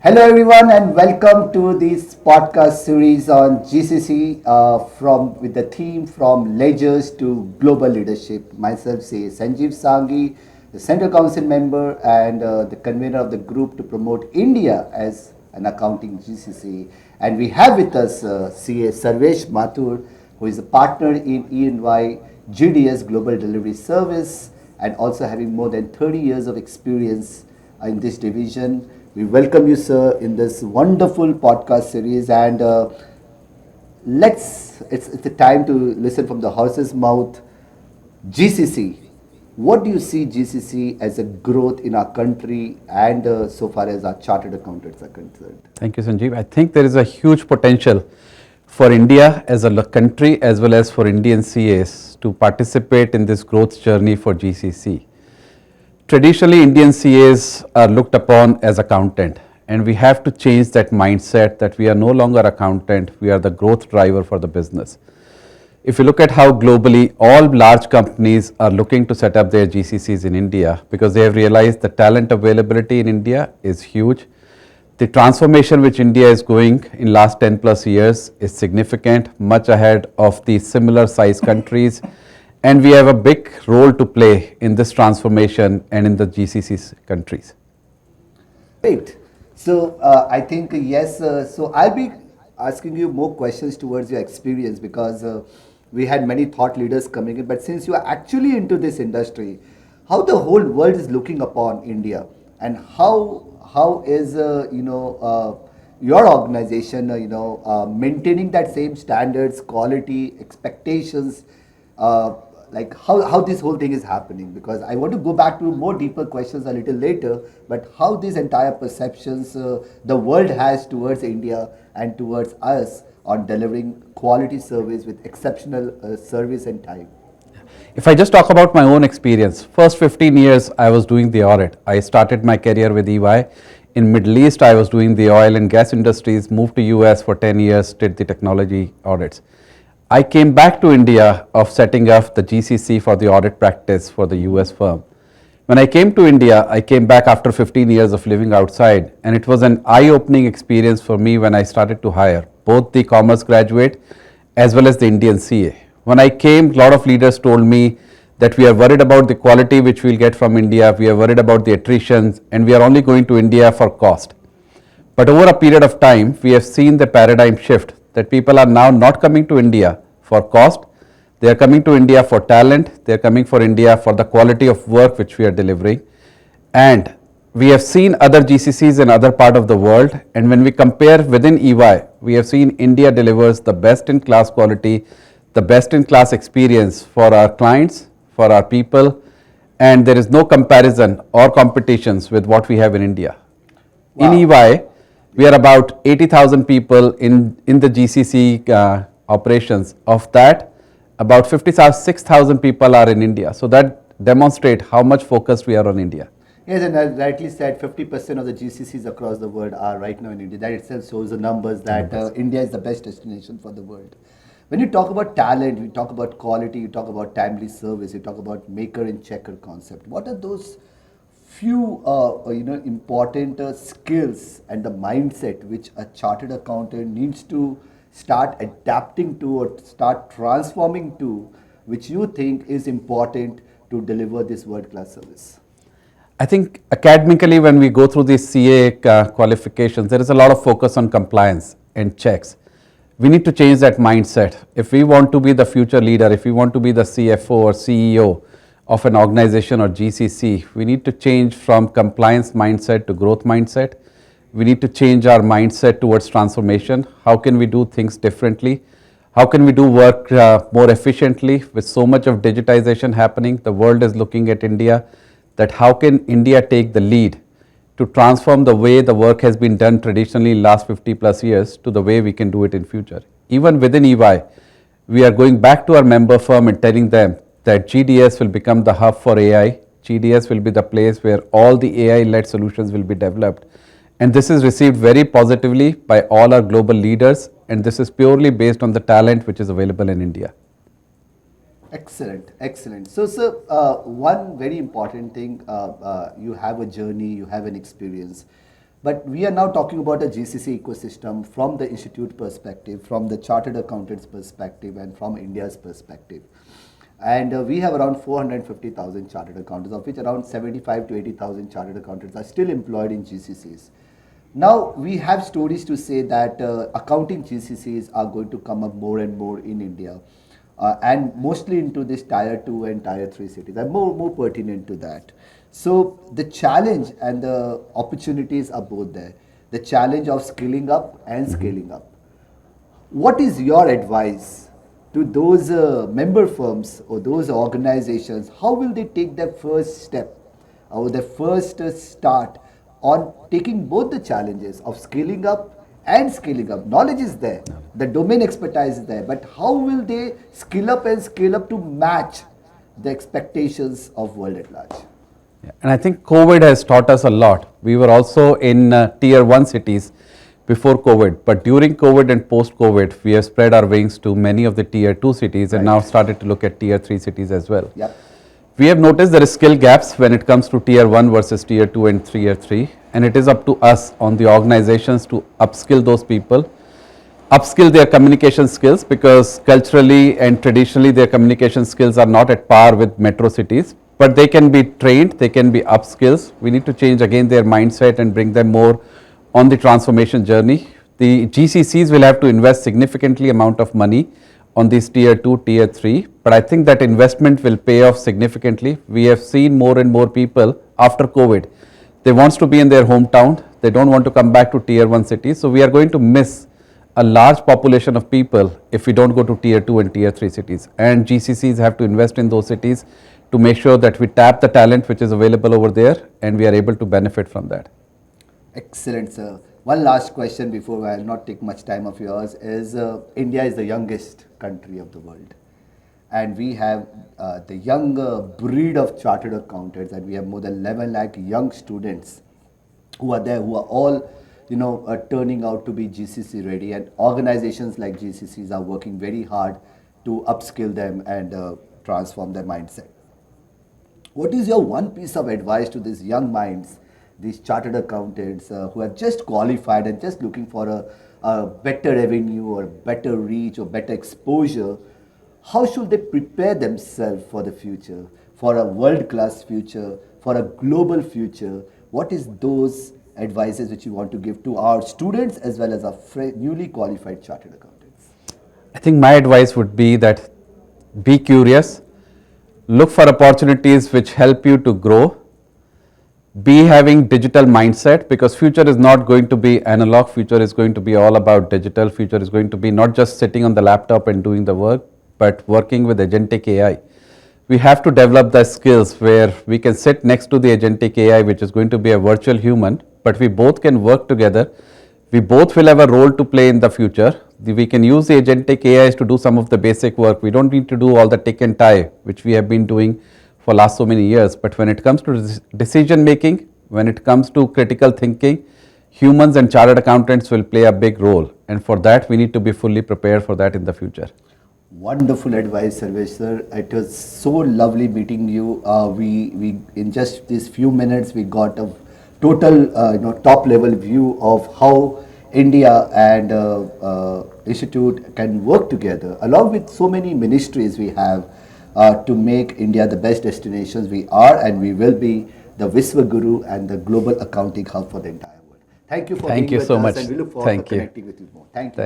Hello, everyone, and welcome to this podcast series on GCC from with the theme from ledgers to global leadership. Myself, say Sanjeev Sanghi, the Central Council member and the convener of the group to promote India as an accounting GCC. And we have with us CA Sarvesh Mathur, who is a partner in E&Y GDS Global Delivery Service and also having more than 30 years of experience in this division. We welcome you, sir, in this wonderful podcast series, and it's the time to listen from the horse's mouth. GCC, what do you see GCC as a growth in our country and so far as our chartered accountants are concerned? Thank you, Sanjeev. I think there is a huge potential for India as a country as well as for Indian CAs to participate in this growth journey for GCC. Traditionally, Indian CAs are looked upon as accountant, and we have to change that mindset that we are no longer accountant, we are the growth driver for the business. If you look at how globally all large companies are looking to set up their GCCs in India because they have realized the talent availability in India is huge. The transformation which India is going in last 10 plus years is significant, much ahead of the similar size countries. And we have a big role to play in this transformation and in the GCC countries. Great. So I think yes. So I'll be asking you more questions towards your experience because we had many thought leaders coming in. But since you are actually into this industry, how the whole world is looking upon India, and how is your organization maintaining that same standards, quality, expectations. Like how this whole thing is happening, because I want to go back to more deeper questions a little later, but how these entire perceptions the world has towards India and towards us on delivering quality service with exceptional service and time. If I just talk about my own experience, first 15 years I was doing the audit. I started my career with EY. In Middle East I was doing the oil and gas industries, moved to US for 10 years, did the technology audits. I came back to India of setting up the GCC for the audit practice for the US firm. When I came to India, I came back after 15 years of living outside, and it was an eye-opening experience for me when I started to hire both the commerce graduate as well as the Indian CA. When I came, a lot of leaders told me that we are worried about the quality which we'll get from India, we are worried about the attritions, and we are only going to India for cost. But over a period of time, we have seen the paradigm shift that people are now not coming to India for cost, they are coming to India for talent, they are coming for India for the quality of work which we are delivering. And we have seen other GCCs in other part of the world, and when we compare within EY, we have seen India delivers the best in class quality, the best in class experience for our clients, for our people, and there is no comparison or competitions with what we have in India. Wow. In EY, we are about 80,000 people in the GCC operations. Of that, about 56,000 people are in India. So that demonstrates how much focused we are on India. Yes, and as rightly said, 50% of the GCCs across the world are right now in India. That itself shows the numbers that India is the best destination for the world. When you talk about talent, you talk about quality, you talk about timely service, you talk about maker and checker concept. What are those few important skills and the mindset which a chartered accountant needs to start adapting to or start transforming to, which you think is important to deliver this world-class service? I think academically, when we go through these CA qualifications, there is a lot of focus on compliance and checks. We need to change that mindset. If we want to be the future leader, if we want to be the CFO or CEO of an organization or GCC, we need to change from compliance mindset to growth mindset. We need to change our mindset towards transformation. How can we do things differently? How can we do work more efficiently? With so much of digitization happening, the world is looking at India, that how can India take the lead to transform the way the work has been done traditionally last 50 plus years to the way we can do it in future. Even within EY, we are going back to our member firm and telling them that GDS will become the hub for AI. GDS will be the place where all the AI-led solutions will be developed. And this is received very positively by all our global leaders, and this is purely based on the talent which is available in India. Excellent, excellent. So, sir, one very important thing, you have a journey, you have an experience. But we are now talking about a GCC ecosystem from the institute perspective, from the chartered accountants perspective, and from India's perspective. And we have around 450,000 chartered accountants, of which around 75 to 80,000 chartered accountants are still employed in GCCs. Now, we have stories to say that accounting GCCs are going to come up more and more in India, and mostly into this tier 2 and tier 3 cities, and more pertinent to that. So, the challenge and the opportunities are both there. The challenge of skilling up and scaling up. What is your advice to those member firms or those organizations? How will they take their first step or their first start on taking both the challenges of scaling up and scaling up? Knowledge is there, the domain expertise is there, but how will they skill up and scale up to match the expectations of world at large? Yeah. And I think COVID has taught us a lot. We were also in tier 1 cities before COVID, but during COVID and post-COVID, we have spread our wings to many of the tier 2 cities and now started to look at tier 3 cities as well. Yep. We have noticed there is skill gaps when it comes to tier 1 versus tier 2 and tier 3, and it is up to us on the organizations to upskill those people, upskill their communication skills, because culturally and traditionally their communication skills are not at par with metro cities, but they can be trained, they can be upskills. We need to change again their mindset and bring them more on the transformation journey. The GCCs will have to invest significantly amount of money on these tier 2, tier 3, but I think that investment will pay off significantly. We have seen more and more people after COVID, they want to be in their hometown, they don't want to come back to tier 1 cities, so we are going to miss a large population of people if we don't go to tier 2 and tier 3 cities, and GCCs have to invest in those cities to make sure that we tap the talent which is available over there and we are able to benefit from that. Excellent, sir. One last question before I will not take much time of yours is India is the youngest country of the world, and we have the young breed of chartered accountants, and we have more than 11 lakh young students who are there, who are all turning out to be GCC ready, and organizations like GCCs are working very hard to upskill them and transform their mindset. What is your one piece of advice to these young minds, these chartered accountants who have just qualified and just looking for a better revenue or better reach or better exposure? How should they prepare themselves for the future, for a world-class future, for a global future? What is those advices which you want to give to our students as well as our newly qualified chartered accountants? I think my advice would be that be curious, look for opportunities which help you to grow, be having digital mindset, because future is not going to be analog, future is going to be all about digital, future is going to be not just sitting on the laptop and doing the work, but working with agentic AI. We have to develop the skills where we can sit next to the agentic AI, which is going to be a virtual human, but we both can work together. We both will have a role to play in the future. We can use the agentic AIs to do some of the basic work. We don't need to do all the tick and tie, which we have been doing for last so many years. But when it comes to decision making, when it comes to critical thinking, humans and chartered accountants will play a big role. And for that, we need to be fully prepared for that in the future. Wonderful advice, Sarvesh sir. It was so lovely meeting you. We in just these few minutes we got a total top level view of how India and Institute can work together, along with so many ministries we have to make India the best destinations we are, and we will be the Viswa Guru and the global accounting hub for the entire world. Thank you for being with so us, much. and we look forward to connecting with you more. Thank you.